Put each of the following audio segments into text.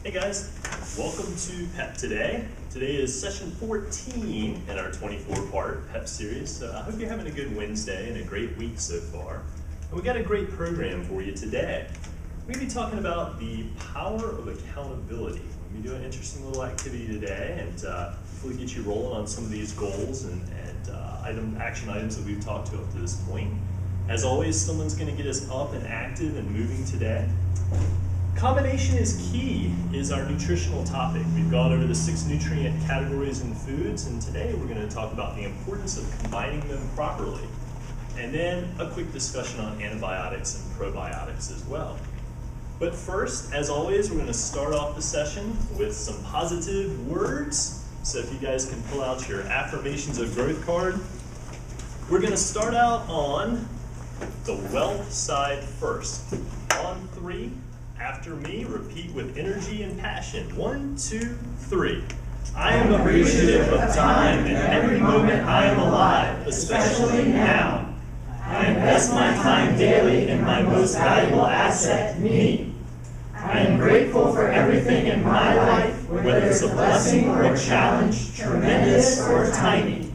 Hey guys, welcome to PEP today. Today is session 14 in our 24-part PEP series, so I hope you're having a good Wednesday and a great week so far. And we got a great program for you today. We're going to be talking about the power of accountability. We're going to do an interesting little activity today and hopefully get you rolling on some of these goals and action items that we've talked to up to this point. As always, someone's going to get us up and active and moving today. Combination is key is our nutritional topic. We've gone over the 6 nutrient categories in foods, and today we're going to talk about the importance of combining them properly. And then a quick discussion on antibiotics and probiotics as well. But first, as always, we're going to start off the session with some positive words. So if you guys can pull out your affirmations of growth card. We're going to start out on the wealth side first. On 3. After me, repeat with energy and passion. 1, 2, 3. I am appreciative of time and every moment I am alive, especially now. I invest my time daily in my most valuable asset, me. I am grateful for everything in my life, whether it's a blessing or a challenge, tremendous or tiny.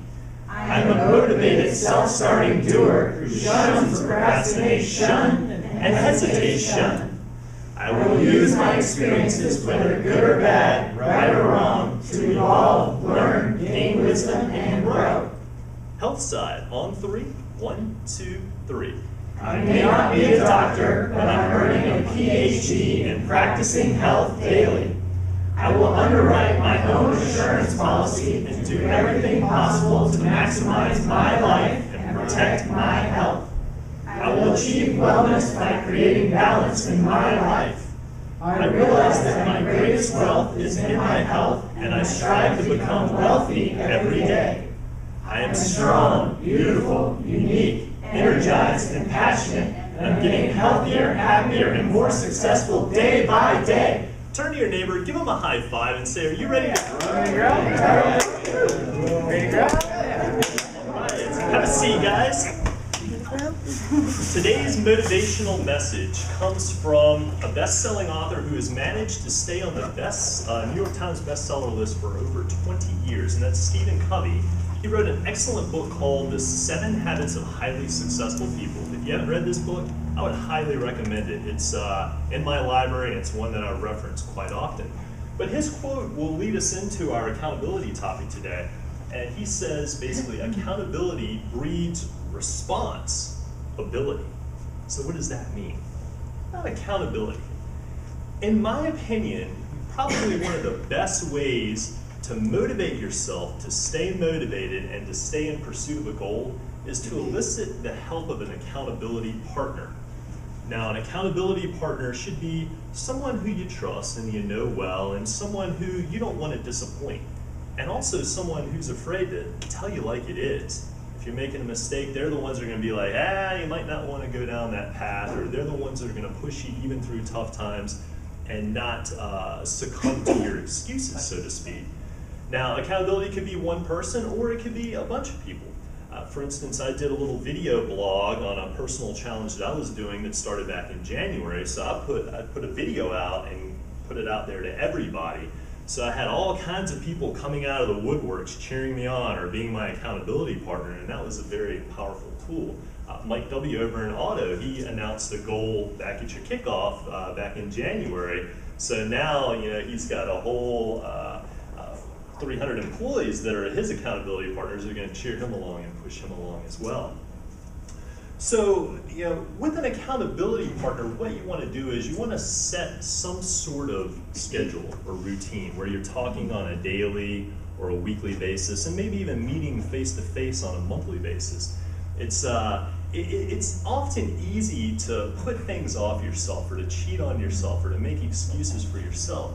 I am a motivated, self-starting doer who shuns procrastination and hesitation. I will use my experiences, whether good or bad, right or wrong, to evolve, learn, gain wisdom, and grow. Health side, on 3. 1, 2, 3. I may not be a doctor, but I'm earning a PhD in practicing health daily. I will underwrite my own insurance policy and do everything possible to maximize my life and protect my health. I will achieve wellness by creating balance in my life. I realize that my greatest wealth is in my health, and I strive to become wealthy every day. I am strong, beautiful, unique, energized, and passionate, and I'm getting healthier, happier, and more successful day by day. Turn to your neighbor, give them a high five, and say, are you ready to grow? Ready to grow? Ready to grow? All right, have a seat, guys. Today's motivational message comes from a best-selling author who has managed to stay on the New York Times bestseller list for over 20 years, and that's Stephen Covey. He wrote an excellent book called The 7 Habits of Highly Successful People. If you haven't read this book, I would highly recommend it. It's in my library, and it's one that I reference quite often. But his quote will lead us into our accountability topic today, and he says basically accountability breeds response ability. So what does that mean? Not accountability. In my opinion, probably one of the best ways to motivate yourself to stay motivated and to stay in pursuit of a goal is to elicit the help of an accountability partner. Now, an accountability partner should be someone who you trust and you know well, and someone who you don't want to disappoint, and also someone who's afraid to tell you like it is. If you're making a mistake, they're the ones that are going to be like, you might not want to go down that path, or they're the ones that are going to push you even through tough times and not succumb to your excuses, so to speak. Now, accountability could be one person, or it could be a bunch of people. For instance, I did a little video blog on a personal challenge that I was doing that started back in January, so I put a video out and put it out there to everybody. So I had all kinds of people coming out of the woodworks cheering me on or being my accountability partner, and that was a very powerful tool. Mike W. over in Auto, he announced a goal back at your kickoff back in January. So now, he's got a whole 300 employees that are his accountability partners who are going to cheer him along and push him along as well. So, with an accountability partner, what you want to do is you want to set some sort of schedule or routine where you're talking on a daily or a weekly basis, and maybe even meeting face-to-face on a monthly basis. It's often easy to put things off yourself, or to cheat on yourself, or to make excuses for yourself.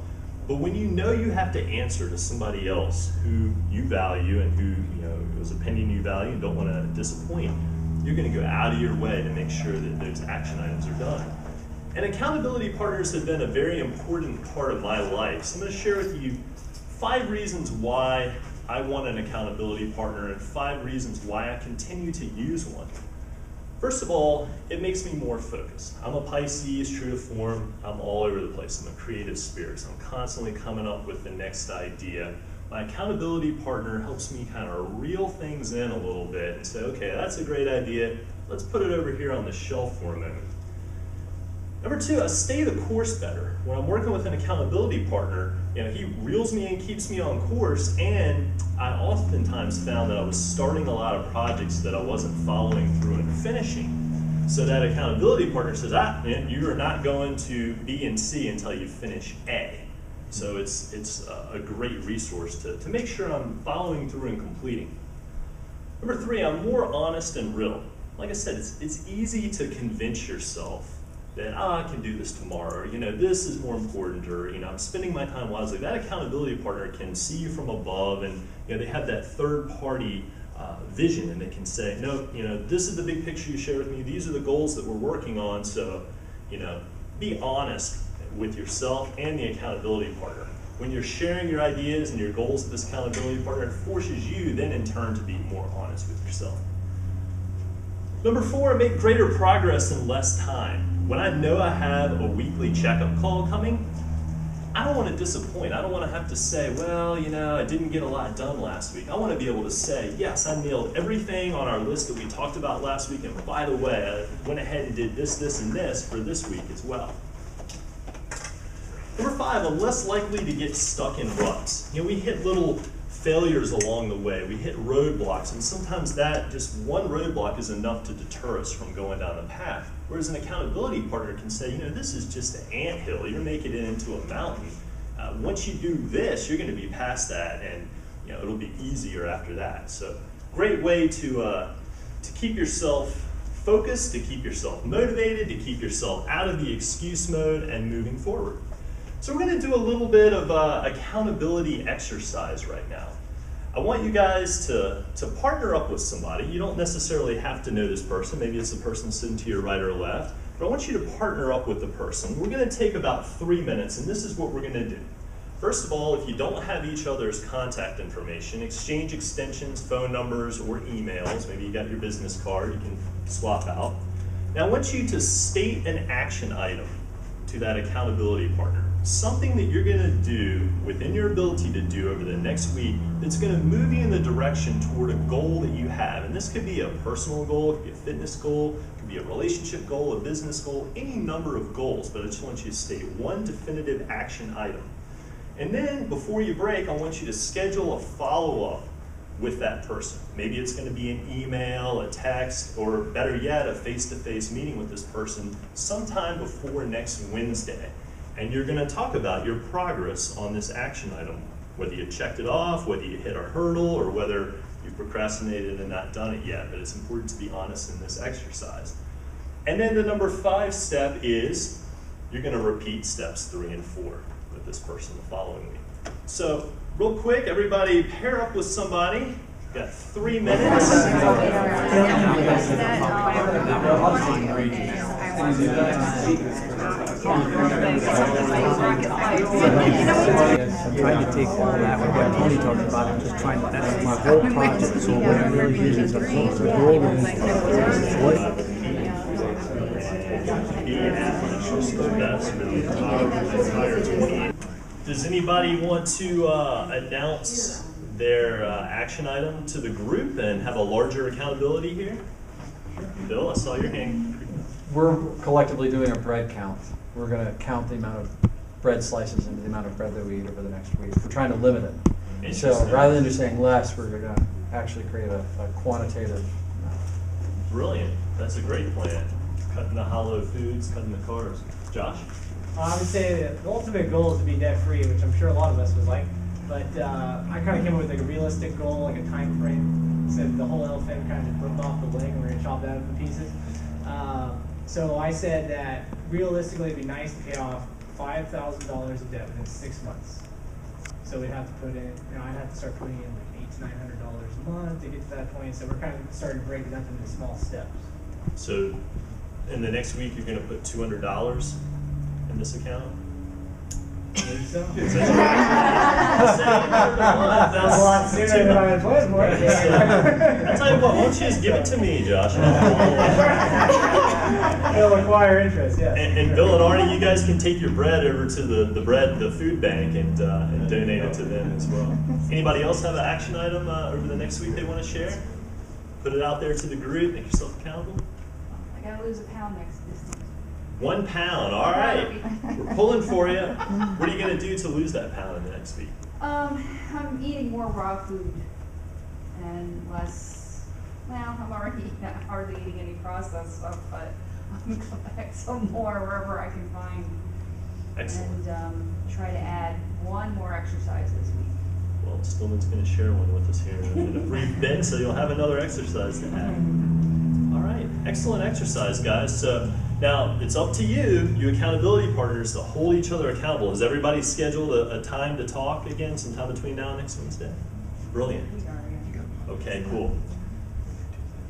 But when you know you have to answer to somebody else who you value and whose opinion you value and don't want to disappoint, you're going to go out of your way to make sure that those action items are done. And accountability partners have been a very important part of my life. So I'm going to share with you 5 reasons why I want an accountability partner and 5 reasons why I continue to use one. First of all, it makes me more focused. I'm a Pisces, true to form. I'm all over the place. I'm a creative spirit, so I'm constantly coming up with the next idea. My accountability partner helps me kind of reel things in a little bit and say, okay, that's a great idea. Let's put it over here on the shelf for a moment. Number two, I stay the course better. When I'm working with an accountability partner, he reels me in, keeps me on course, and I oftentimes found that I was starting a lot of projects that I wasn't following through and finishing. So that accountability partner says, you are not going to B and C until you finish A. So it's a great resource to make sure I'm following through and completing. Number three, I'm more honest and real. Like I said, it's easy to convince yourself that I can do this tomorrow, or this is more important, or I'm spending my time wisely. That accountability partner can see you from above, and they have that third-party vision, and they can say, no, this is the big picture you share with me. These are the goals that we're working on. So, be honest with yourself and the accountability partner. When you're sharing your ideas and your goals with this accountability partner, it forces you then in turn to be more honest with yourself. Number four, make greater progress in less time. When I know I have a weekly checkup call coming, I don't want to disappoint. I don't want to have to say, well, I didn't get a lot done last week. I want to be able to say, yes, I nailed everything on our list that we talked about last week, and by the way, I went ahead and did this, this, and this for this week as well. Number five, I'm less likely to get stuck in ruts. We hit little failures along the way. We hit roadblocks, and sometimes that just one roadblock is enough to deter us from going down the path. Whereas an accountability partner can say, this is just an anthill. You're making it into a mountain. Once you do this, you're going to be past that, and it'll be easier after that. So, great way to keep yourself focused, to keep yourself motivated, to keep yourself out of the excuse mode and moving forward. So we're going to do a little bit of accountability exercise right now. I want you guys to partner up with somebody. You don't necessarily have to know this person. Maybe it's the person sitting to your right or left. But I want you to partner up with the person. We're going to take about 3 minutes, and this is what we're going to do. First of all, if you don't have each other's contact information, exchange extensions, phone numbers, or emails. Maybe you got your business card you can swap out. Now I want you to state an action item to that accountability partner. Something that you're going to do within your ability to do over the next week that's going to move you in the direction toward a goal that you have. And this could be a personal goal, it could be a fitness goal, it could be a relationship goal, a business goal, any number of goals, but I just want you to state one definitive action item. And then before you break, I want you to schedule a follow-up with that person. Maybe it's going to be an email, a text, or better yet, a face-to-face meeting with this person sometime before next Wednesday. And you're going to talk about your progress on this action item, whether you checked it off, whether you hit a hurdle, or whether you've procrastinated and not done it yet. But it's important to be honest in this exercise. And then the number 5 step is you're going to repeat steps 3 and 4 with this person the following week. So real quick, everybody pair up with somebody. You've got 3 minutes. I'm trying to take all that, what Tony talked about, I'm just trying to, that's my whole project, so what it really is, the goal is. Does anybody want to announce their action item to the group and have a larger accountability here? Bill, I saw your hand. We're collectively doing a bread count. We're going to count the amount of bread slices and the amount of bread that we eat over the next week. We're trying to limit it. So rather than just saying less, we're going to actually create a quantitative amount. Brilliant. That's a great plan. Cutting the hollow foods, cutting the carbs. Josh? I would say that the ultimate goal is to be debt-free, which I'm sure a lot of us would like. But I kind of came up with like a realistic goal, like a time frame. Said the whole elephant kind of broke off the leg and we're going to chop that into pieces. So I said that realistically it'd be nice to pay off $5,000 of debt within 6 months. So we'd have to put in, I'd have to start putting in like $800 to $900 a month to get to that point. So we're kind of starting to break it up into small steps. So in the next week you're going to put $200 in this account? Yeah, believe so. That's a lot sooner than I had planned for it. I'll tell you what, why don't you just give it to me, Josh? It'll acquire interest, yes. And Bill and Arnie, you guys can take your bread over to the food bank and donate it to them as well. Anybody else have an action item over the next week they want to share? Put it out there to the group, make yourself accountable. I gotta lose a pound this week. 1 pound, all right. We're pulling for you. What are you going to do to lose that pound in the next week? I'm eating more raw food and less, well, I'm already hardly eating any processed stuff, but I'm going to back some more wherever I can find. Excellent. And try to add one more exercise this week. Well, Stillman's going to share one with us here in a brief bit, so you'll have another exercise to add. All right, excellent exercise, guys. So now it's up to you accountability partners, to hold each other accountable. Has everybody scheduled a time to talk again sometime between now and next Wednesday? Brilliant. Okay, cool.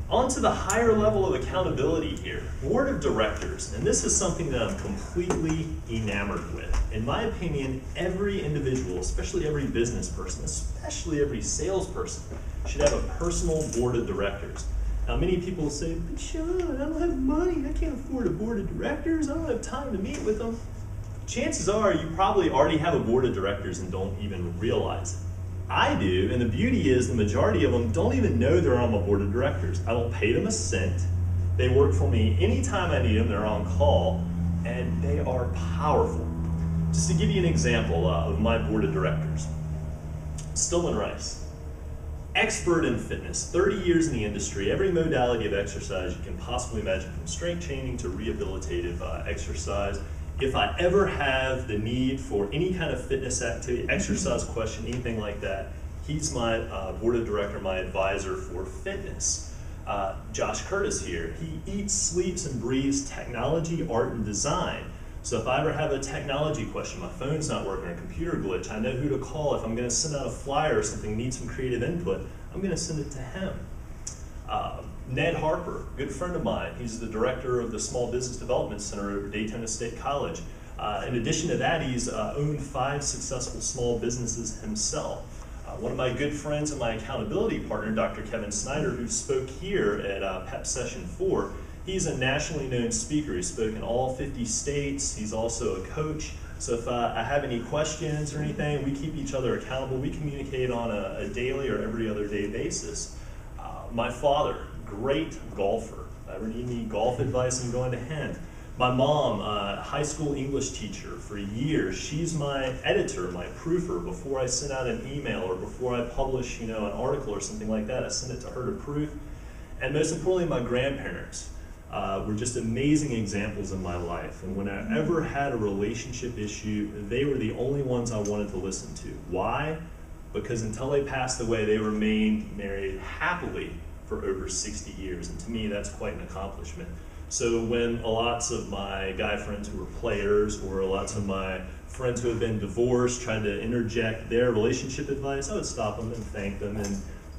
On to the higher level of accountability here, board of directors. And this is something that I'm completely enamored with. In my opinion, every individual, especially every business person, especially every salesperson, should have a personal board of directors. Now, many people say, but Sean, I don't have money. I can't afford a board of directors. I don't have time to meet with them. Chances are you probably already have a board of directors and don't even realize it. I do, and the beauty is the majority of them don't even know they're on my board of directors. I don't pay them a cent. They work for me anytime I need them. They're on call, and they are powerful. Just to give you an example of my board of directors, Stillman Rice. Expert in fitness, 30 years in the industry, every modality of exercise you can possibly imagine, from strength training to rehabilitative exercise. If I ever have the need for any kind of fitness activity, exercise question, anything like that, he's my board of director, my advisor for fitness. Josh Curtis here, he eats, sleeps, and breathes technology, art, and design. So if I ever have a technology question, my phone's not working, or a computer glitch, I know who to call. If I'm going to send out a flyer or something, need some creative input, I'm going to send it to him. Ned Harper, good friend of mine. He's the director of the Small Business Development Center over Daytona State College. In addition to that, he's owned 5 successful small businesses himself. One of my good friends and my accountability partner, Dr. Kevin Snyder, who spoke here at PEP Session 4, he's a nationally known speaker. He's spoken in all 50 states. He's also a coach. So if I have any questions or anything, we keep each other accountable. We communicate on a daily or every other day basis. My father, great golfer. If I ever need any golf advice, I'm going to him. My mom, high school English teacher for years. She's my editor, my proofer. Before I send out an email or before I publish, an article or something like that, I send it to her to proof. And most importantly, my grandparents were just amazing examples in my life. And when I ever had a relationship issue, they were the only ones I wanted to listen to. Why? Because until they passed away, they remained married happily for over 60 years. And to me, that's quite an accomplishment. So when lots of my guy friends who were players, or lots of my friends who have been divorced tried to interject their relationship advice, I would stop them and thank them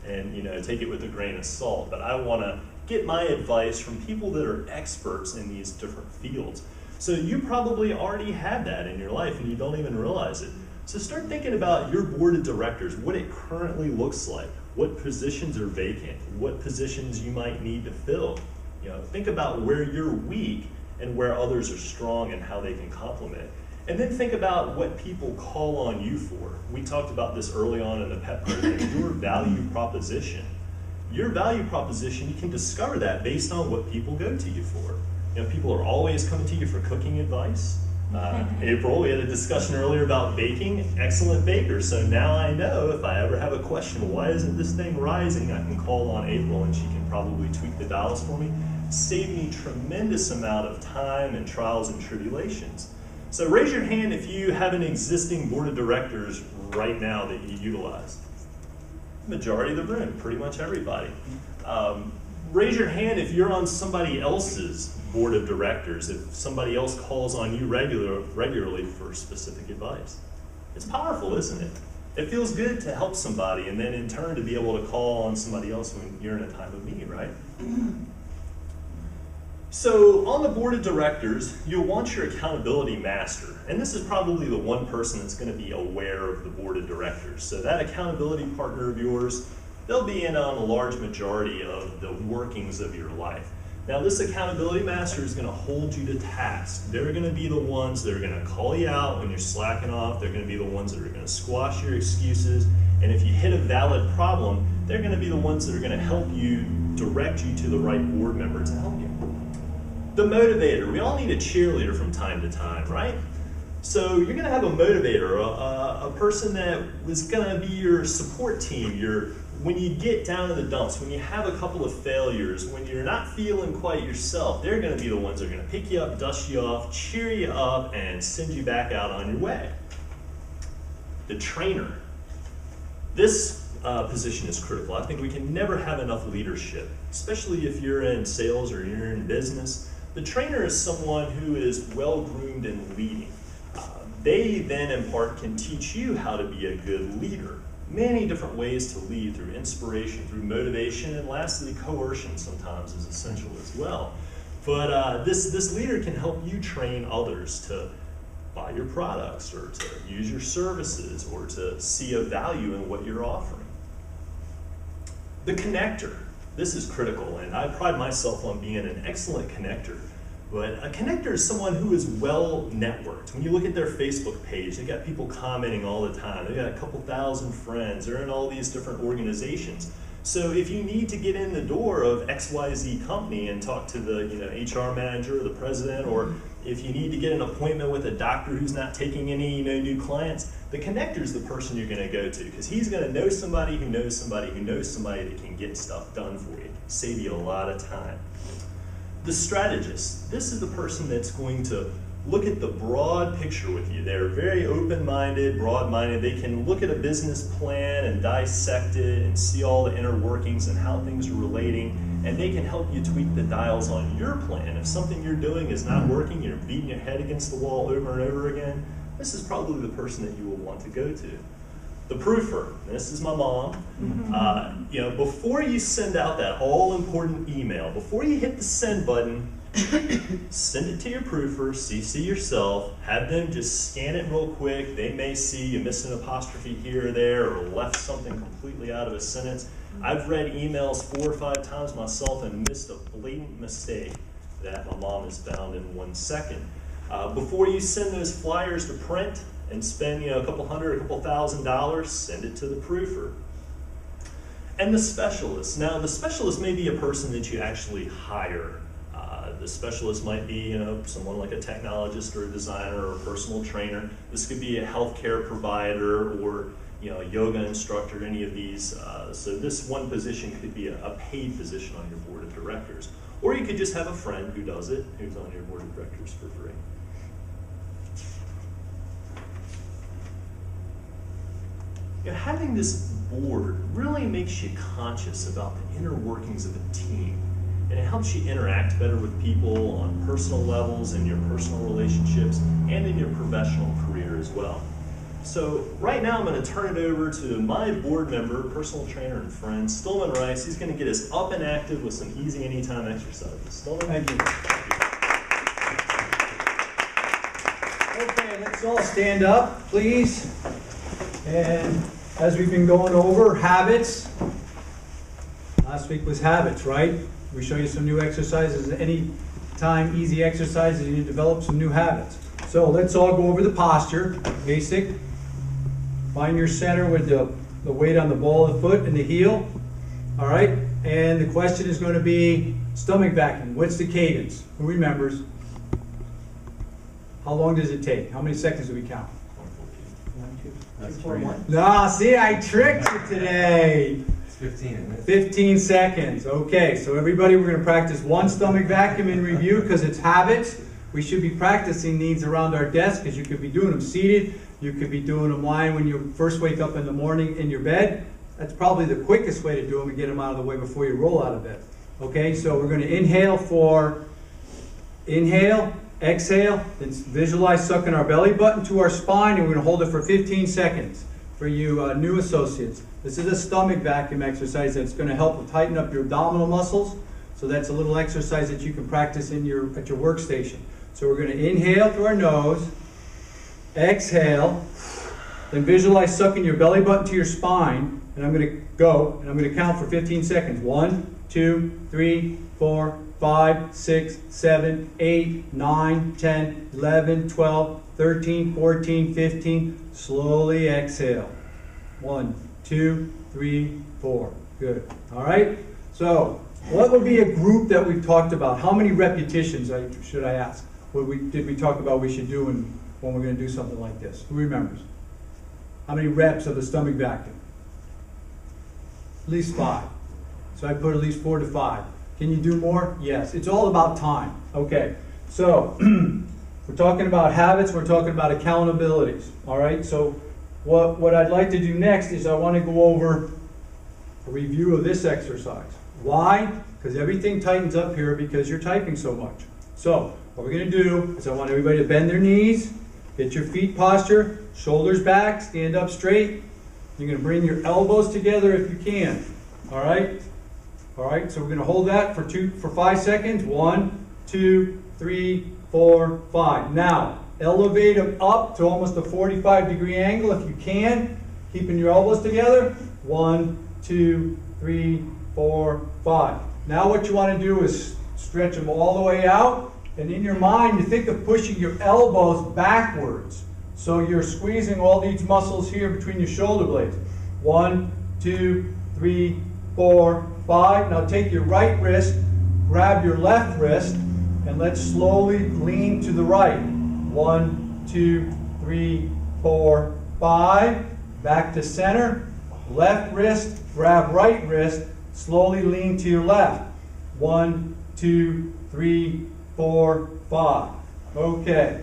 and take it with a grain of salt. But I want to get my advice from people that are experts in these different fields. So you probably already have that in your life and you don't even realize it. So start thinking about your board of directors, what it currently looks like, what positions are vacant, what positions you might need to fill. Think about where you're weak and where others are strong and how they can complement. And then think about what people call on you for. We talked about this early on in the PEP program, your value proposition. Your value proposition, you can discover that based on what people go to you for. People are always coming to you for cooking advice. April, we had a discussion earlier about baking, excellent baker. So now I know if I ever have a question, why isn't this thing rising? I can call on April and she can probably tweak the dials for me. Save me tremendous amount of time and trials and tribulations. So raise your hand if you have an existing board of directors right now that you utilize. Majority of the room, pretty much everybody. Raise your hand if you're on somebody else's board of directors, if somebody else calls on you regularly for specific advice. It's powerful, isn't it? It feels good to help somebody and then in turn to be able to call on somebody else when you're in a time of need, right? So on the board of directors, you'll want your accountability master. And this is probably the one person that's going to be aware of the board of directors. So that accountability partner of yours, they'll be in on a large majority of the workings of your life. Now this accountability master is going to hold you to task. They're going to be the ones that are going to call you out when you're slacking off. They're going to be the ones that are going to squash your excuses. And if you hit a valid problem, they're going to be the ones that are going to help you, direct you to the right board member to help you. The motivator. We all need a cheerleader from time to time, right? So you're going to have a motivator, a person that is going to be your support team, when you get down in the dumps, when you have a couple of failures, when you're not feeling quite yourself, they're going to be the ones that are going to pick you up, dust you off, cheer you up, and send you back out on your way. The trainer. This position is critical. I think we can never have enough leadership, especially if you're in sales or you're in business. The trainer is someone who is well-groomed in leading. They then, in part, can teach you how to be a good leader. Many different ways to lead, through inspiration, through motivation, and lastly, coercion sometimes is essential as well. But this leader can help you train others to buy your products, or to use your services, or to see a value in what you're offering. The connector. This is critical, and I pride myself on being an excellent connector. But a connector is someone who is well networked. When you look at their Facebook page, they got people commenting all the time. They got a couple thousand friends. They're in all these different organizations. So if you need to get in the door of XYZ company and talk to the HR manager or the president, or if you need to get an appointment with a doctor who's not taking any new clients, the connector is the person you're going to go to, because he's going to know somebody who knows somebody who knows somebody that can get stuff done for you, save you a lot of time. The strategist. This is the person that's going to look at the broad picture with you. They're very open-minded, broad-minded. They can look at a business plan and dissect it and see all the inner workings and how things are relating, and they can help you tweak the dials on your plan. If something you're doing is not working, you're beating your head against the wall over and over again, this is probably the person that you will want to go to. The proofer. This is my mom. Before you send out that all-important email, before you hit the send button, send it to your proofer, CC yourself, have them just scan it real quick. They may see you missed an apostrophe here or there, or left something completely out of a sentence. I've read emails 4 or 5 times myself and missed a blatant mistake that my mom has found in 1 second. Before you send those flyers to print and spend a couple hundred, a couple $1,000, send it to the proofer. And the specialist. Now, the specialist may be a person that you actually hire. The specialist might be someone like a technologist or a designer or a personal trainer. This could be a healthcare provider or a yoga instructor, any of these. So this one position could be a paid position on your board of directors. Or you could just have a friend who does it, who's on your board of directors for free. Having this board really makes you conscious about the inner workings of a team, and it helps you interact better with people on personal levels, in your personal relationships, and in your professional career as well. So right now I'm going to turn it over to my board member, personal trainer and friend, Stillman Rice. He's going to get us up and active with some easy anytime exercises. Stillman? Thank you. Okay, let's all stand up, please. And as we've been going over habits, last week was habits, right? We show you some new exercises. Any time, easy exercises, you develop some new habits. So let's all go over the posture, basic. Find your center with the weight on the ball of the foot and the heel. All right, and the question is going to be stomach vacuum. What's the cadence? Who remembers? How long does it take? How many seconds do we count? No, see, I tricked you today. It's 15, isn't it? 15 seconds. Okay, so everybody, we're going to practice one stomach vacuum in review because it's habits. We should be practicing these around our desk because you could be doing them seated. You could be doing them lying when you first wake up in the morning in your bed. That's probably the quickest way to do them and get them out of the way before you roll out of bed. Okay, so we're going to inhale for inhale. Exhale, then visualize sucking our belly button to our spine, and we're going to hold it for 15 seconds for you new associates. This is a stomach vacuum exercise that's going to help tighten up your abdominal muscles. So that's a little exercise that you can practice at your workstation. So we're going to inhale through our nose, exhale, then visualize sucking your belly button to your spine, and I'm going to go, and I'm going to count for 15 seconds. 1, 2, 3, 4, 5, 6, 7, 8, 9, 10, 11, 12, 13, 14, 15. Slowly exhale. 1, 2, 3, 4. Good. All right? So, what would be a group that we've talked about? How many repetitions should I ask? Did we talk about we should do when we're going to do something like this? Who remembers? How many reps of the stomach vacuum? At least 5. So I put at least 4 to 5. Can you do more? Yes. It's all about time. Okay. So we're talking about habits. We're talking about accountabilities. All right. So what I'd like to do next is I want to go over a review of this exercise. Why? Because everything tightens up here because you're typing so much. So what we're going to do is I want everybody to bend their knees, get your feet posture, shoulders back, stand up straight. You're going to bring your elbows together if you can. All right? All right, so we're going to hold that for 5 seconds. 1, 2, 3, 4, 5. Now, elevate them up to almost a 45-degree angle if you can, keeping your elbows together. 1, 2, 3, 4, 5. Now what you want to do is stretch them all the way out, and in your mind you think of pushing your elbows backwards. So you're squeezing all these muscles here between your shoulder blades. 1, 2, 3, 4, 5. Now take your right wrist, grab your left wrist, and let's slowly lean to the right. 1, 2, 3, 4, 5. Back to center. Left wrist, grab right wrist, slowly lean to your left. 1, 2, 3, 4, 5. Okay.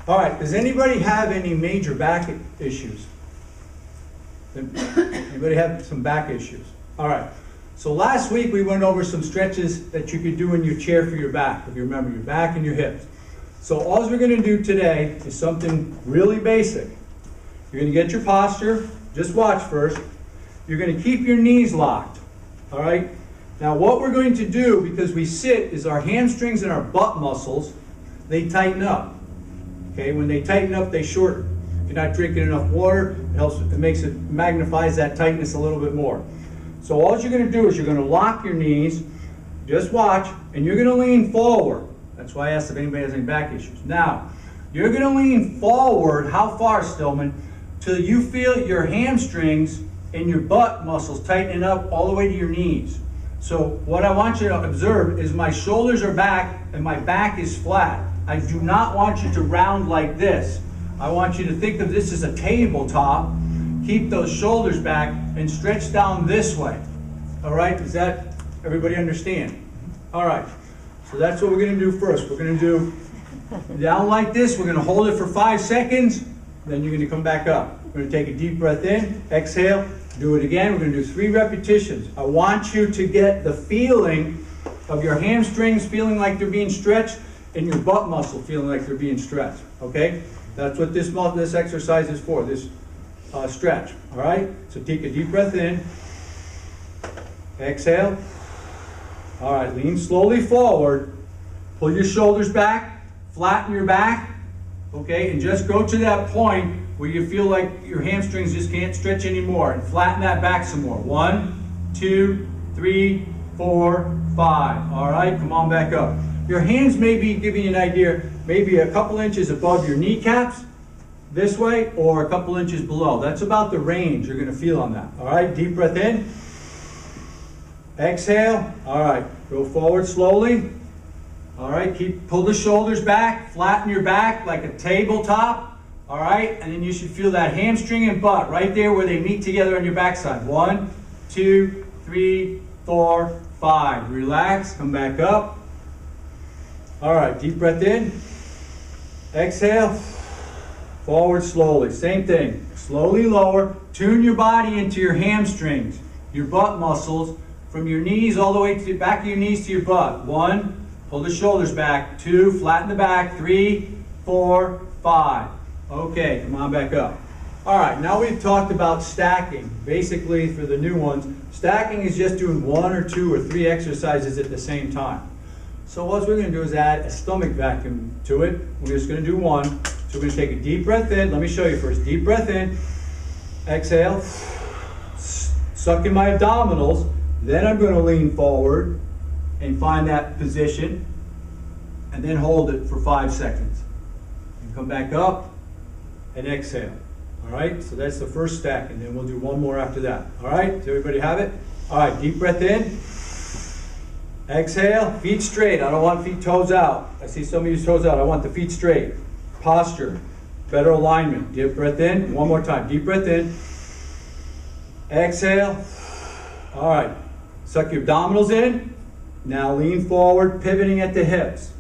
All right, does anybody have any major back issues? Anybody have some back issues? All right. So last week we went over some stretches that you could do in your chair for your back, if you remember, your back and your hips. So all we're going to do today is something really basic. You're going to get your posture. Just watch first. You're going to keep your knees locked. All right? Now what we're going to do, because we sit, is our hamstrings and our butt muscles, they tighten up. Okay? When they tighten up, they shorten. If you're not drinking enough water, it magnifies that tightness a little bit more. So all you're going to do is you're going to lock your knees, just watch, and you're going to lean forward. That's why I asked if anybody has any back issues. Now, you're going to lean forward, how far, Stillman? Till you feel your hamstrings and your butt muscles tightening up all the way to your knees. So what I want you to observe is my shoulders are back and my back is flat. I do not want you to round like this. I want you to think of this as a tabletop. Keep those shoulders back and stretch down this way. All right, does that everybody understand? All right, so that's what we're going to do first. We're going to do down like this. We're going to hold it for 5 seconds. Then you're going to come back up. We're going to take a deep breath in, exhale, do it again. We're going to do 3 repetitions. I want you to get the feeling of your hamstrings feeling like they're being stretched and your butt muscle feeling like they're being stretched. Okay? That's what this exercise is for, this stretch. All right? So take a deep breath in. Exhale. All right, lean slowly forward. Pull your shoulders back. Flatten your back. Okay? And just go to that point where you feel like your hamstrings just can't stretch anymore. And flatten that back some more. 1, 2, 3, 4, 5. All right? Come on back up. Your hands may be giving you an idea, maybe a couple inches above your kneecaps this way or a couple inches below. That's about the range you're going to feel on that. All right, deep breath in. Exhale. All right, go forward slowly. All right, pull the shoulders back, flatten your back like a tabletop. All right, and then you should feel that hamstring and butt right there where they meet together on your backside. 1, 2, 3, 4, 5. Relax, come back up. All right, deep breath in. Exhale. Forward slowly. Same thing. Slowly lower. Tune your body into your hamstrings, your butt muscles, from your knees all the way to the back of your knees to your butt. 1, pull the shoulders back. 2, flatten the back. 3, 4, 5. Okay, come on back up. All right, now we've talked about stacking. Basically, for the new ones, stacking is just doing 1 or 2 or 3 exercises at the same time. So what we're going to do is add a stomach vacuum to it. We're just going to do 1. So we're going to take a deep breath in. Let me show you first. Deep breath in. Exhale. Suck in my abdominals. Then I'm going to lean forward and find that position. And then hold it for 5 seconds. And come back up and exhale. All right, so that's the first stack, and then we'll do 1 more after that. All right, does everybody have it? All right, deep breath in. Exhale, feet straight. I don't want feet toes out. I see some of you toes out. I want the feet straight. Posture, better alignment. Deep breath in. 1 more time. Deep breath in. Exhale. All right, suck your abdominals in. Now lean forward, pivoting at the hips.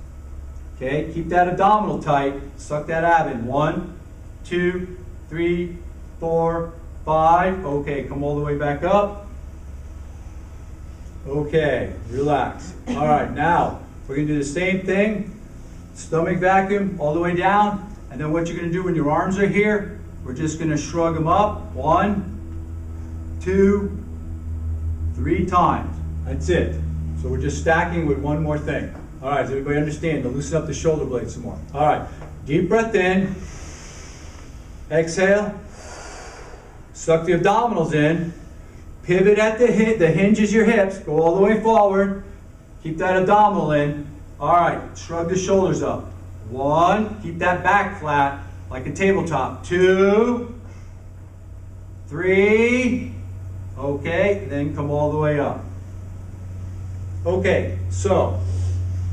Okay, keep that abdominal tight. Suck that ab in. 1, 2, 3, 4, 5. Okay, come all the way back up. Okay, relax. All right, now we're going to do the same thing. Stomach vacuum all the way down. And then what you're going to do when your arms are here, we're just going to shrug them up. 1, 2, 3 times. That's it. So we're just stacking with 1 more thing. All right, does everybody understand? To loosen up the shoulder blades some more. All right, deep breath in. Exhale. Suck the abdominals in. Pivot at the hip. The hinge is your hips. Go all the way forward. Keep that abdominal in. All right, shrug the shoulders up. 1, keep that back flat like a tabletop. 2, 3. Okay, then come all the way up. Okay, so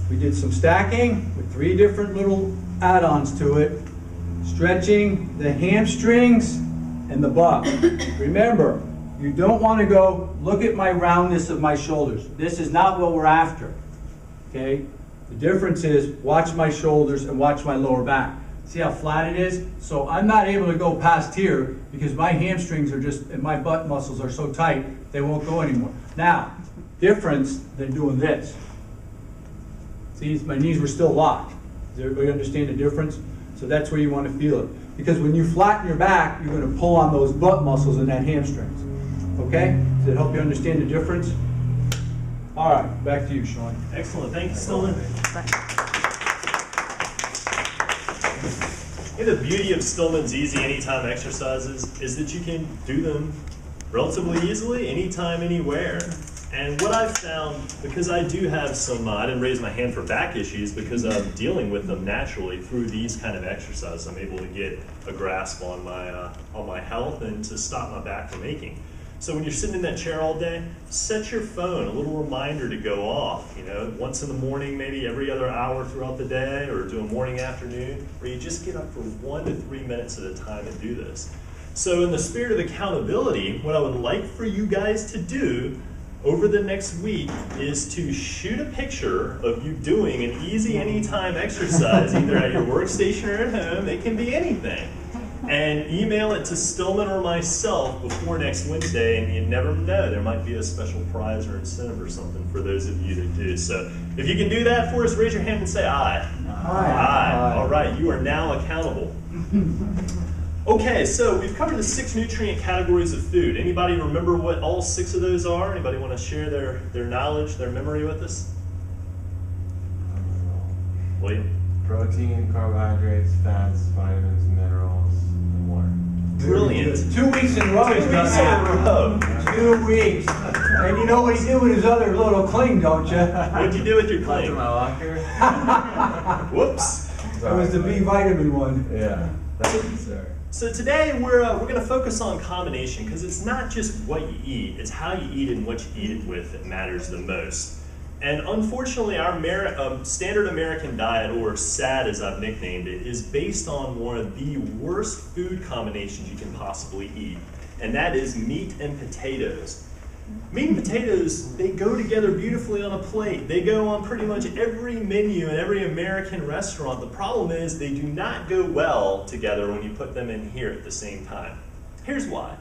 we did some stacking with 3 different little add-ons to it. Stretching the hamstrings and the butt. Remember, you don't want to go, look at my roundness of my shoulders. This is not what we're after. Okay? The difference is, watch my shoulders and watch my lower back. See how flat it is? So I'm not able to go past here because my hamstrings are just, and my butt muscles are so tight, they won't go anymore. Now, difference than doing this. See, my knees were still locked. Does everybody understand the difference? So that's where you want to feel it. Because when you flatten your back, you're going to pull on those butt muscles and that hamstrings. Okay? Does it help you understand the difference? All right, back to you, Sean. Excellent. Thank you, Stillman. The beauty of Stillman's Easy Anytime exercises is that you can do them relatively easily, anytime, anywhere. And what I've found, because I do have some, I didn't raise my hand for back issues because I'm dealing with them naturally through these kind of exercises. I'm able to get a grasp on my health and to stop my back from aching. So when you're sitting in that chair all day, set your phone, a little reminder to go off, once in the morning, maybe every other hour throughout the day, or do a morning, afternoon, where you just get up for 1 to 3 minutes at a time and do this. So in the spirit of accountability, what I would like for you guys to do over the next week is to shoot a picture of you doing an easy anytime exercise, either at your workstation or at home. It can be anything. And email it to Stillman or myself before next Wednesday, and you never know, there might be a special prize or incentive or something for those of you that do. So if you can do that for us, raise your hand and say aye. Aye. Aye. All right, you are now accountable. Okay, so we've covered the 6 nutrient categories of food. Anybody remember what all 6 of those are? Anybody want to share their knowledge, their memory with us? William? Protein, carbohydrates, fats, vitamins, minerals, and water. Brilliant. 2 weeks in a row he's done that. 2 weeks. And you know what he did with his other little cling, don't you? What'd you do with your Left claim? in my locker. Whoops. That was the B vitamin one. Yeah. Sorry. So today we're going to focus on combination, because it's not just what you eat, it's how you eat it and what you eat it with that matters the most. And unfortunately, our standard American diet, or SAD as I've nicknamed it, is based on one of the worst food combinations you can possibly eat, and that is meat and potatoes. Meat and potatoes, they go together beautifully on a plate. They go on pretty much every menu in every American restaurant. The problem is they do not go well together when you put them in here at the same time. Here's why.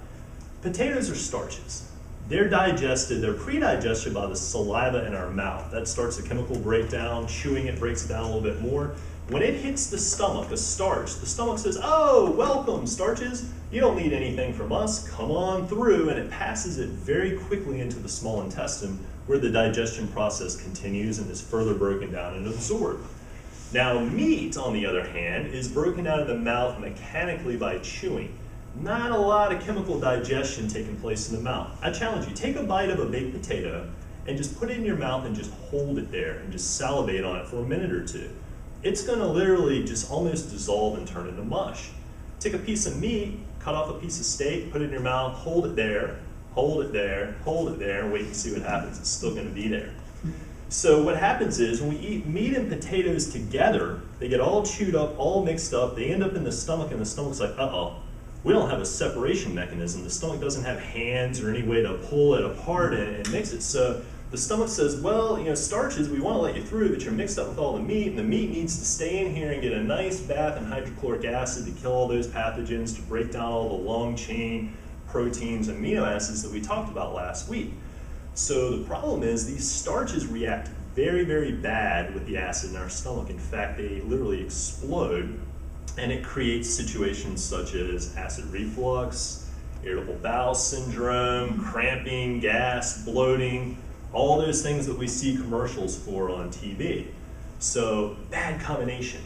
Potatoes are starches. They're digested, they're pre-digested by the saliva in our mouth. That starts the chemical breakdown. Chewing it breaks it down a little bit more. When it hits the stomach, a starch, the stomach says, oh, welcome, starches. You don't need anything from us. Come on through. And it passes it very quickly into the small intestine where the digestion process continues and is further broken down and absorbed. Now, meat, on the other hand, is broken out of the mouth mechanically by chewing. Not a lot of chemical digestion taking place in the mouth. I challenge you, take a bite of a baked potato and just put it in your mouth and just hold it there and just salivate on it for a minute or two. It's gonna literally just almost dissolve and turn into mush. Take a piece of meat, cut off a piece of steak, put it in your mouth, hold it there, hold it there, hold it there, and wait and see what happens. It's still gonna be there. So what happens is when we eat meat and potatoes together, they get all chewed up, all mixed up, they end up in the stomach, and the stomach's like, uh-oh, we don't have a separation mechanism. The stomach doesn't have hands or any way to pull it apart and mix it. So the stomach says, well, you know, starches, we want to let you through, but you're mixed up with all the meat, and the meat needs to stay in here and get a nice bath in hydrochloric acid to kill all those pathogens, to break down all the long chain proteins and amino acids that we talked about last week. So the problem is these starches react very, very bad with the acid in our stomach. In fact, they literally explode, and it creates situations such as acid reflux, irritable bowel syndrome, cramping, gas, bloating, all those things that we see commercials for on TV. So, bad combination.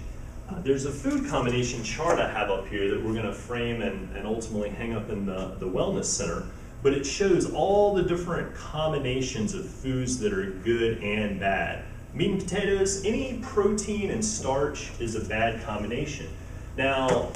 There's a food combination chart I have up here that we're going to frame and ultimately hang up in the Wellness Center, but it shows all the different combinations of foods that are good and bad. Meat and potatoes, any protein and starch is a bad combination. Now,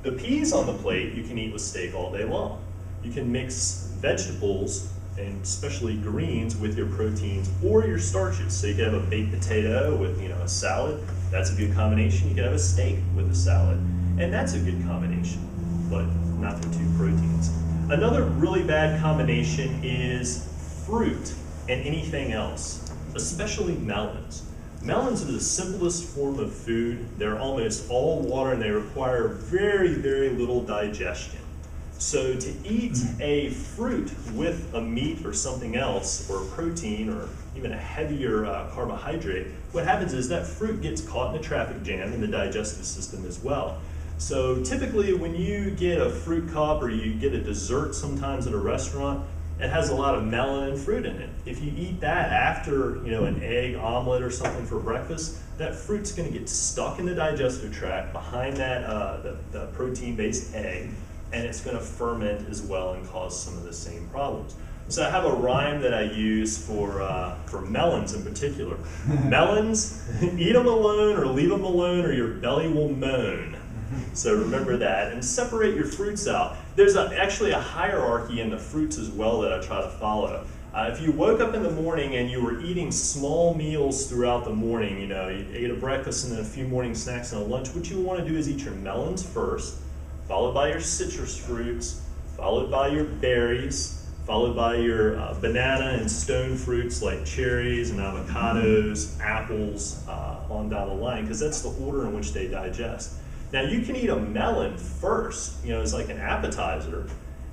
the peas on the plate you can eat with steak all day long. You can mix vegetables, and especially greens, with your proteins or your starches. So you can have a baked potato with, you know, a salad. That's a good combination. You can have a steak with a salad, and that's a good combination, but not the two proteins. Another really bad combination is fruit and anything else, especially melons. Melons are the simplest form of food. They're almost all water, and they require very, very little digestion. So to eat a fruit with a meat or something else, or a protein, or even a heavier carbohydrate, what happens is that fruit gets caught in a traffic jam in the digestive system as well. So typically when you get a fruit cup or you get a dessert sometimes at a restaurant, it has a lot of melon and fruit in it. If you eat that after, you know, an egg omelet or something for breakfast, that fruit's going to get stuck in the digestive tract behind that the protein-based egg, and it's going to ferment as well and cause some of the same problems. So I have a rhyme that I use for melons in particular. Melons, eat them alone or leave them alone or your belly will moan. So remember that, and separate your fruits out. There's actually a hierarchy in the fruits as well that I try to follow. If you woke up in the morning and you were eating small meals throughout the morning, you know, you ate a breakfast and then a few morning snacks and a lunch, what you want to do is eat your melons first, followed by your citrus fruits, followed by your berries, followed by your banana and stone fruits like cherries and avocados, apples, on down the line, because that's the order in which they digest. Now you can eat a melon first, you know, as like an appetizer,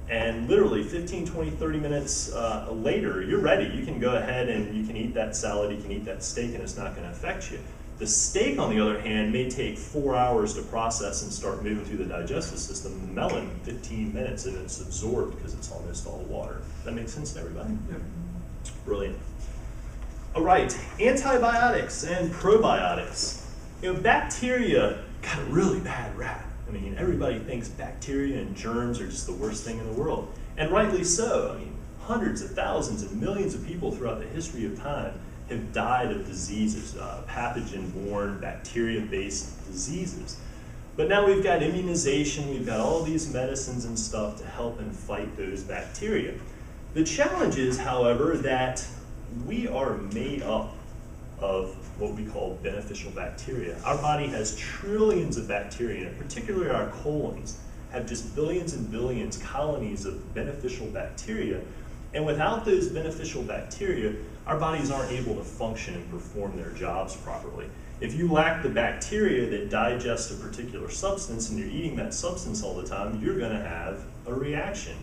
and literally 15, 20, 30 minutes later, you're ready. You can go ahead and you can eat that salad, you can eat that steak, and it's not going to affect you. The steak, on the other hand, may take 4 hours to process and start moving through the digestive system. The melon, 15 minutes, and it's absorbed because it's almost all water. That makes sense to everybody? Yeah. Brilliant. All right, antibiotics and probiotics. You know, bacteria got a really bad rap. I mean, everybody thinks bacteria and germs are just the worst thing in the world, and rightly so. I mean, hundreds of thousands and millions of people throughout the history of time have died of diseases, pathogen-borne, bacteria-based diseases. But now we've got immunization, we've got all these medicines and stuff to help and fight those bacteria. The challenge is, however, that we are made up of what we call beneficial bacteria. Our body has trillions of bacteria, and particularly our colons have just billions and billions colonies of beneficial bacteria. And without those beneficial bacteria, our bodies aren't able to function and perform their jobs properly. If you lack the bacteria that digest a particular substance and you're eating that substance all the time, you're going to have a reaction.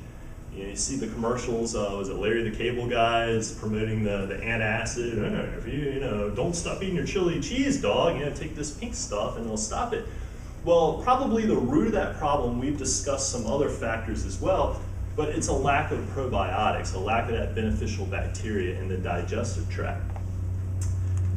You know, you see the commercials, was it Larry the Cable Guy is promoting the antacid, if you know, don't stop eating your chili cheese, dog, you know, take this pink stuff and it'll stop it. Well, probably the root of that problem, we've discussed some other factors as well, but it's a lack of probiotics, a lack of that beneficial bacteria in the digestive tract.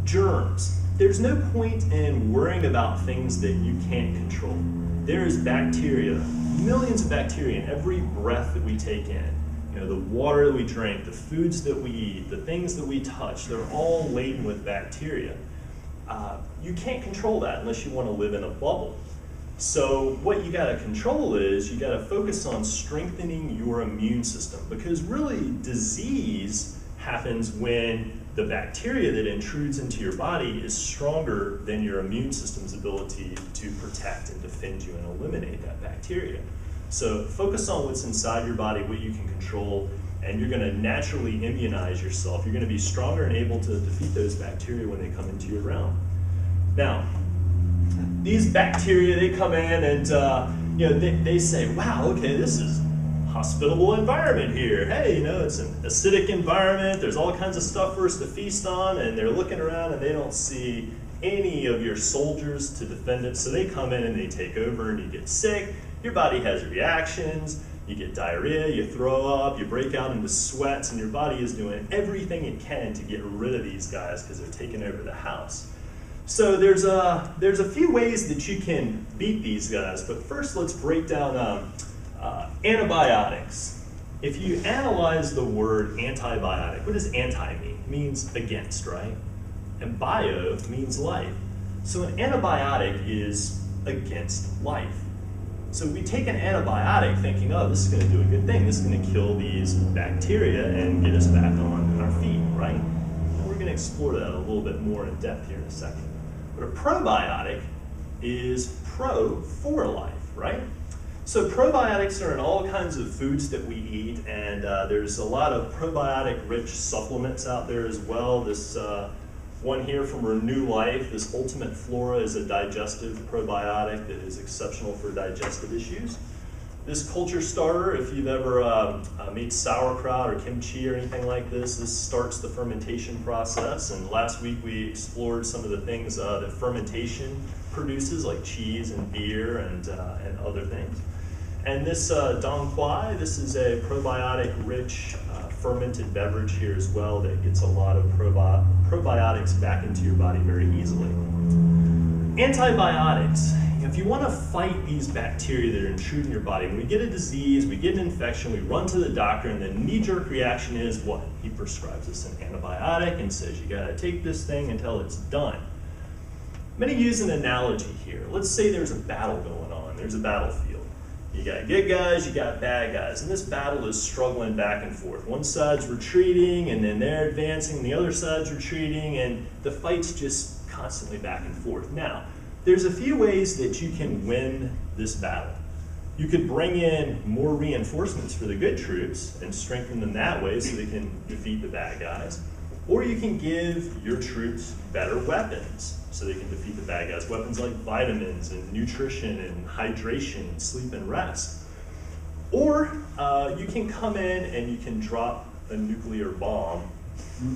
Germs. There's no point in worrying about things that you can't control. There is bacteria, millions of bacteria in every breath that we take in. You know, the water that we drink, the foods that we eat, the things that we touch, they're all laden with bacteria. You can't control that unless you want to live in a bubble. So what you got to control is you got to focus on strengthening your immune system, because really disease happens when the bacteria that intrudes into your body is stronger than your immune system's ability to protect and defend you and eliminate that bacteria. So focus on what's inside your body, what you can control, and you're going to naturally immunize yourself. You're going to be stronger and able to defeat those bacteria when they come into your realm. Now, these bacteria, they come in and you know, they say, wow, okay, this is hospitable environment here. Hey, you know, it's an acidic environment. There's all kinds of stuff for us to feast on, and they're looking around and they don't see any of your soldiers to defend it. So they come in and they take over, and you get sick. Your body has reactions. You get diarrhea, you throw up, you break out into sweats, and your body is doing everything it can to get rid of these guys because they're taking over the house. So there's a few ways that you can beat these guys, but first let's break down antibiotics. If you analyze the word antibiotic, what does anti mean? It means against, right? And bio means life. So an antibiotic is against life. So we take an antibiotic thinking, oh, this is going to do a good thing. This is going to kill these bacteria and get us back on our feet, right? And we're going to explore that a little bit more in depth here in a second. But a probiotic is pro for life, right? So probiotics are in all kinds of foods that we eat, and there's a lot of probiotic-rich supplements out there as well. This one here from Renew Life, this Ultimate Flora, is a digestive probiotic that is exceptional for digestive issues. This Culture Starter, if you've ever made sauerkraut or kimchi or anything like this, this starts the fermentation process. And last week we explored some of the things that fermentation produces, like cheese and beer and other things. And this Dong Quai, this is a probiotic-rich fermented beverage here as well that gets a lot of probiotics back into your body very easily. Antibiotics. If you want to fight these bacteria that are intruding your body, when we get a disease, we get an infection, we run to the doctor, and the knee-jerk reaction is what? He prescribes us an antibiotic and says you got to take this thing until it's done. I'm going to use an analogy here. Let's say there's a battle going on. There's a battlefield. You got good guys, you got bad guys, and this battle is struggling back and forth. One side's retreating, and then they're advancing, and the other side's retreating, and the fight's just constantly back and forth. Now, there's a few ways that you can win this battle. You could bring in more reinforcements for the good troops and strengthen them that way so they can defeat the bad guys. Or you can give your troops better weapons so they can defeat the bad guys. Weapons like vitamins and nutrition and hydration and sleep and rest. Or you can come in and you can drop a nuclear bomb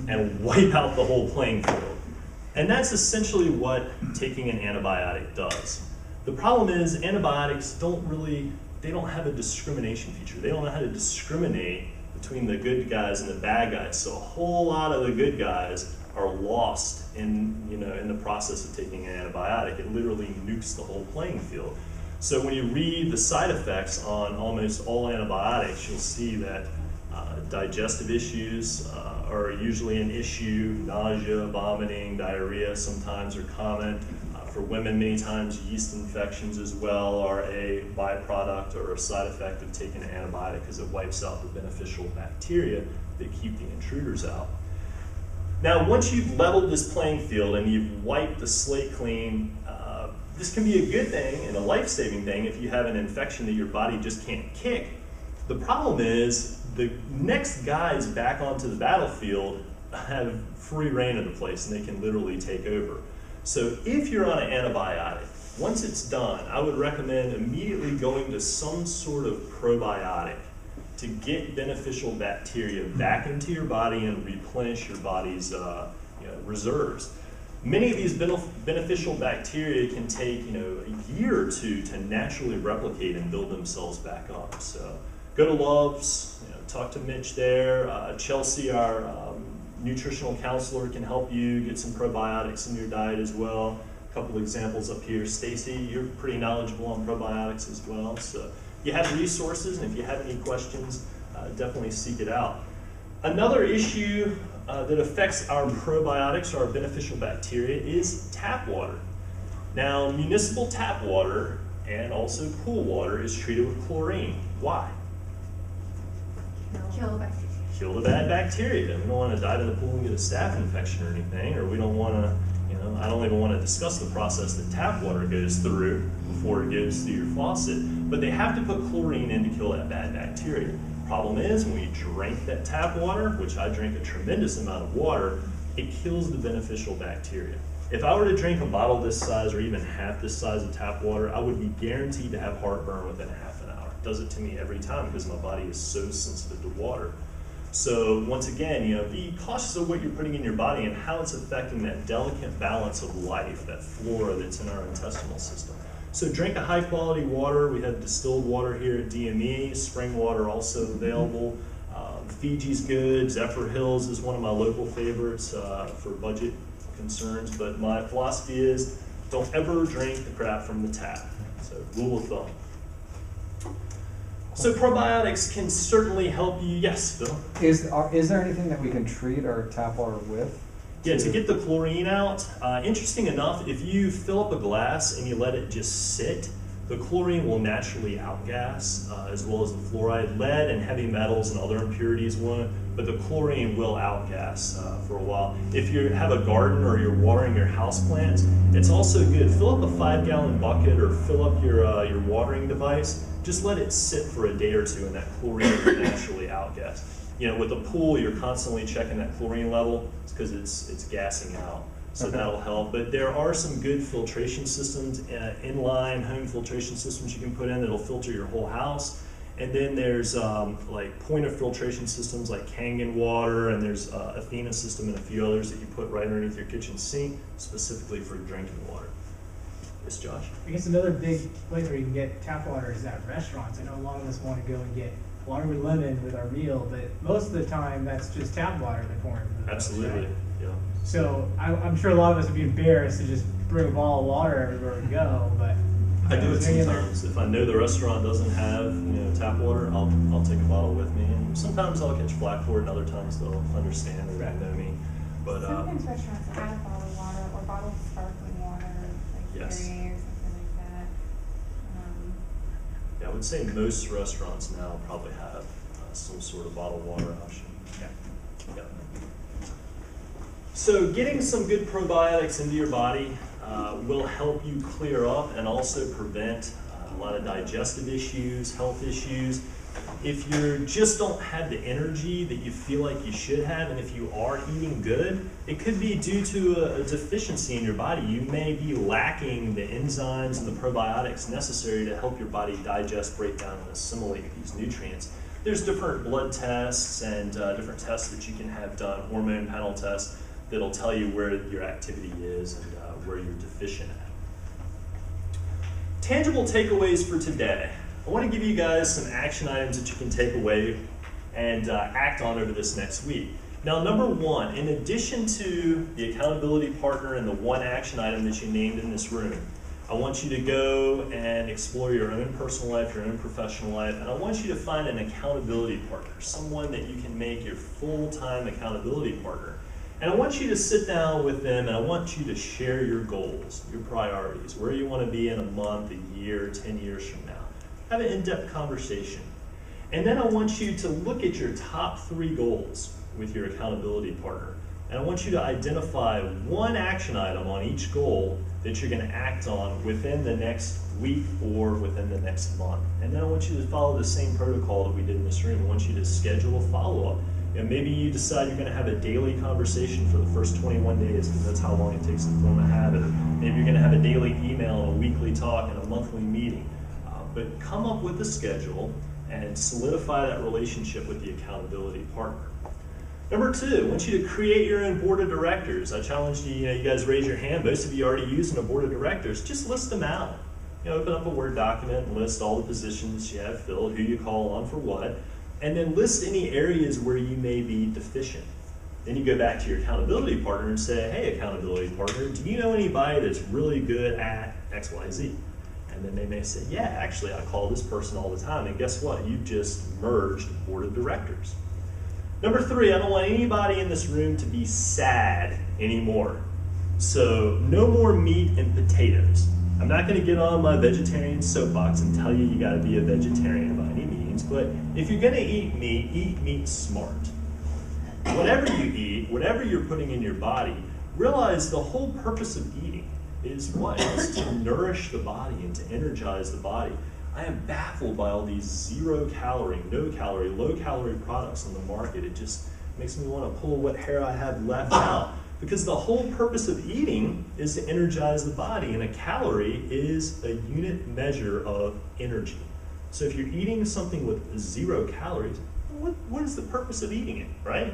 and wipe out the whole playing field. And that's essentially what taking an antibiotic does. The problem is antibiotics don't have a discrimination feature. They don't know how to discriminate between the good guys and the bad guys. So a whole lot of the good guys are lost in the process of taking an antibiotic. It literally nukes the whole playing field. So when you read the side effects on almost all antibiotics, you'll see that digestive issues are usually an issue. Nausea, vomiting, diarrhea sometimes are common. For women, many times yeast infections as well are a byproduct or a side effect of taking an antibiotic because it wipes out the beneficial bacteria that keep the intruders out. Now, once you've leveled this playing field and you've wiped the slate clean, this can be a good thing and a life-saving thing if you have an infection that your body just can't kick. The problem is the next guys back onto the battlefield have free reign of the place and they can literally take over. So if you're on an antibiotic, once it's done, I would recommend immediately going to some sort of probiotic to get beneficial bacteria back into your body and replenish your body's reserves. Many of these beneficial bacteria can take a year or two to naturally replicate and build themselves back up. So go to Love's, talk to Mitch there. Chelsea, our nutritional counselor, can help you get some probiotics in your diet as well. A couple examples up here. Stacy, you're pretty knowledgeable on probiotics as well. So you have resources, and if you have any questions, definitely seek it out. Another issue that affects our probiotics, or our beneficial bacteria, is tap water. Now, municipal tap water and also pool water is treated with chlorine. Why? Kill the bacteria. Kill the bad bacteria. We don't want to dive in the pool and get a staph infection or anything, or we don't want to, I don't even want to discuss the process that tap water goes through before it goes through your faucet, but they have to put chlorine in to kill that bad bacteria. Problem is, when you drink that tap water, which I drink a tremendous amount of water, it kills the beneficial bacteria. If I were to drink a bottle this size or even half this size of tap water, I would be guaranteed to have heartburn within half an hour. It does it to me every time because my body is so sensitive to water. So once again, be cautious of what you're putting in your body and how it's affecting that delicate balance of life, that flora that's in our intestinal system. So drink a high quality water. We have distilled water here at DME, spring water also available. Fiji's good, Zephyr Hills is one of my local favorites for budget concerns, but my philosophy is don't ever drink the crap from the tap. So rule of thumb. So probiotics can certainly help you. Yes, Bill? Is there anything that we can treat our tap water with? Yeah, to get the chlorine out, interesting enough, if you fill up a glass and you let it just sit, the chlorine will naturally outgas, as well as the fluoride. Lead and heavy metals and other impurities won't, but the chlorine will outgas for a while. If you have a garden or you're watering your houseplants, it's also good. Fill up a 5-gallon bucket or fill up your watering device. Just let it sit for a day or two, and that chlorine will naturally outgas. With a pool, you're constantly checking that chlorine level. It's because it's gassing out. So that'll help. But there are some good filtration systems, inline home filtration systems you can put in that'll filter your whole house. And then there's like point of filtration systems like Kangen water, and there's Athena system and a few others that you put right underneath your kitchen sink specifically for drinking water. Yes, Josh? I guess another big place where you can get tap water is at restaurants. I know a lot of us want to go and get water with lemon with our meal, but most of the time that's just tap water they're pouring. Absolutely, yeah. So I'm sure a lot of us would be embarrassed to just bring a bottle of water everywhere we go, but I do it sometimes. If I know the restaurant doesn't have tap water, I'll take a bottle with me, and sometimes I'll catch flack for it, and other times they'll understand or they know me. But sometimes restaurants have bottled water or bottled sparkling water, like yes. Perrier or something like that. Yeah, I would say most restaurants now probably have some sort of bottled water option. Yeah. So getting some good probiotics into your body will help you clear up and also prevent a lot of digestive issues, health issues. If you just don't have the energy that you feel like you should have, and if you are eating good, it could be due to a deficiency in your body. You may be lacking the enzymes and the probiotics necessary to help your body digest, break down, and assimilate these nutrients. There's different blood tests and different tests that you can have done, hormone panel tests, that'll tell you where your activity is and where you're deficient at. Tangible takeaways for today. I want to give you guys some action items that you can take away and act on over this next week. Now, number one, in addition to the accountability partner and the one action item that you named in this room, I want you to go and explore your own personal life, your own professional life, and I want you to find an accountability partner, someone that you can make your full-time accountability partner. And I want you to sit down with them, and I want you to share your goals, your priorities, where you want to be in a month, a year, 10 years from now. Have an in-depth conversation. And then I want you to look at your top 3 goals with your accountability partner. And I want you to identify one action item on each goal that you're going to act on within the next week or within the next month. And then I want you to follow the same protocol that we did in this room. I want you to schedule a follow-up. Maybe you decide you're going to have a daily conversation for the first 21 days because that's how long it takes to form a habit. Or maybe you're going to have a daily email, and a weekly talk, and a monthly meeting. But come up with a schedule and solidify that relationship with the accountability partner. Number 2, I want you to create your own board of directors. I challenged you, you guys raise your hand. Most of you already using a board of directors. Just list them out. Open up a Word document and list all the positions you have filled, who you call on for what, and then list any areas where you may be deficient. Then you go back to your accountability partner and say, hey, accountability partner, do you know anybody that's really good at X, Y, Z? And then they may say, yeah, actually, I call this person all the time. And guess what? You've just merged board of directors. Number 3, I don't want anybody in this room to be sad anymore. So no more meat and potatoes. I'm not going to get on my vegetarian soapbox and tell you you got to be a vegetarian by any means, but if you're going to eat meat smart. Whatever you eat, whatever you're putting in your body, realize the whole purpose of eating is what? It's to nourish the body and to energize the body. I am baffled by all these 0 calorie, no calorie, low calorie products on the market. It just makes me want to pull what hair I have left out. Because the whole purpose of eating is to energize the body, and a calorie is a unit measure of energy. So if you're eating something with 0 calories, what is the purpose of eating it, right?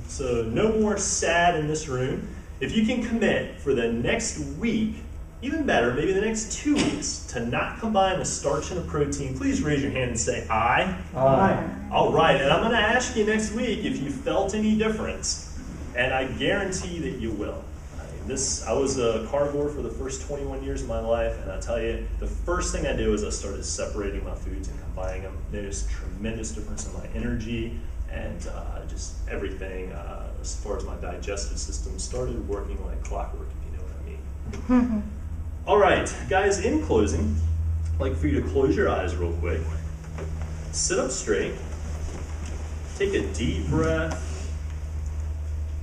So no more sad in this room. If you can commit for the next week, even better, maybe the next 2 weeks, to not combine a starch and a protein, please raise your hand and say aye. Aye. All right, and I'm going to ask you next week if you felt any difference. And I guarantee that you will. I was a carnivore for the first 21 years of my life, and I tell you, the first thing I did was I started separating my foods and combining them. There's tremendous difference in my energy and just everything as far as my digestive system started working like clockwork, if you know what I mean. All right, guys, in closing, I'd like for you to close your eyes real quick. Sit up straight, take a deep breath,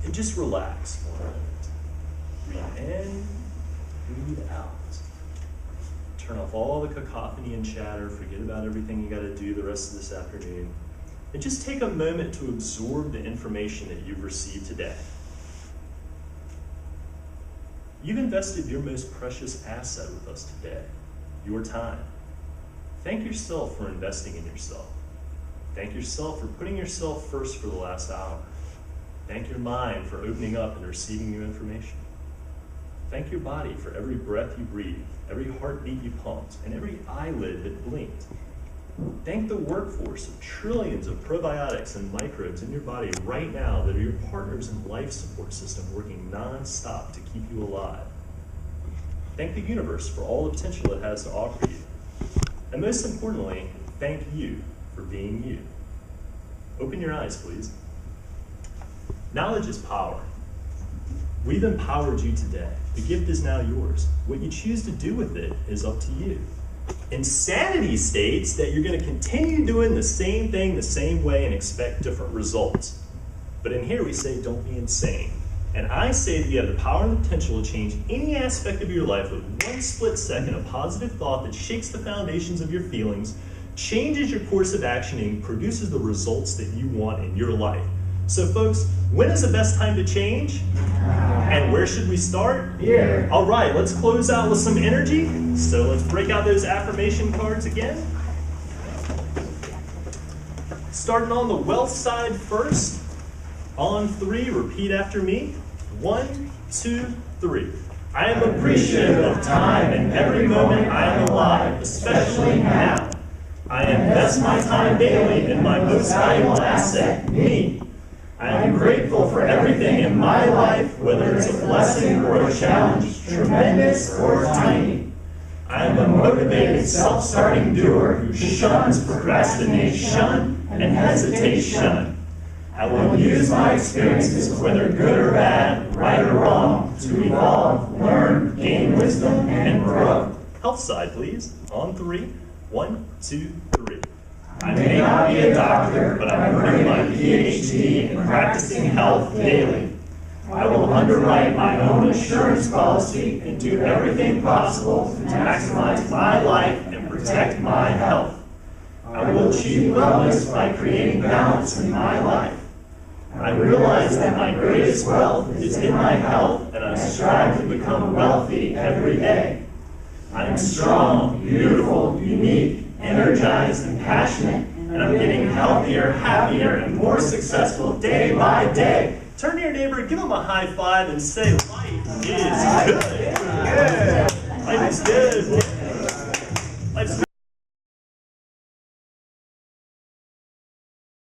and just relax for a moment. Breathe in, breathe out. Turn off all the cacophony and chatter. Forget about everything you got to do the rest of this afternoon. And just take a moment to absorb the information that you've received today. You've invested your most precious asset with us today, your time. Thank yourself for investing in yourself. Thank yourself for putting yourself first for the last hour. Thank your mind for opening up and receiving new information. Thank your body for every breath you breathed, every heartbeat you pumped, and every eyelid that blinked. Thank the workforce of trillions of probiotics and microbes in your body right now that are your partners in life support system working non-stop to keep you alive. Thank the universe for all the potential it has to offer you. And most importantly, thank you for being you. Open your eyes, please. Knowledge is power. We've empowered you today. The gift is now yours. What you choose to do with it is up to you. Insanity states that you're going to continue doing the same thing the same way and expect different results. But in here we say don't be insane. And I say that you have the power and the potential to change any aspect of your life with one split second of positive thought that shakes the foundations of your feelings, changes your course of action, and produces the results that you want in your life. So folks, when is the best time to change? And where should we start? Here. All right, let's close out with some energy. So let's break out those affirmation cards again. Starting on the wealth side first. On 3, repeat after me. 1, 2, 3. I am appreciative of time and every moment I am alive, especially now. I invest my time daily in my most valuable asset, me. I am grateful for everything in my life, whether it's a blessing or a challenge, tremendous or tiny. I am a motivated, self-starting doer who shuns procrastination and hesitation. I will use my experiences, whether good or bad, right or wrong, to evolve, learn, gain wisdom, and grow. Health side, please. On 3. 1, 2, 3. I may not be a doctor, but I'm earning my PhD in practicing health daily. I will underwrite my own insurance policy and do everything possible to maximize my life and protect my health. I will achieve wellness by creating balance in my life. I realize that my greatest wealth is in my health, and I strive to become wealthy every day. I am strong, beautiful, unique, energized and passionate, and I'm getting healthier, happier, and more successful day by day. Turn to your neighbor, give him a high five, and say, life is good. Life is good.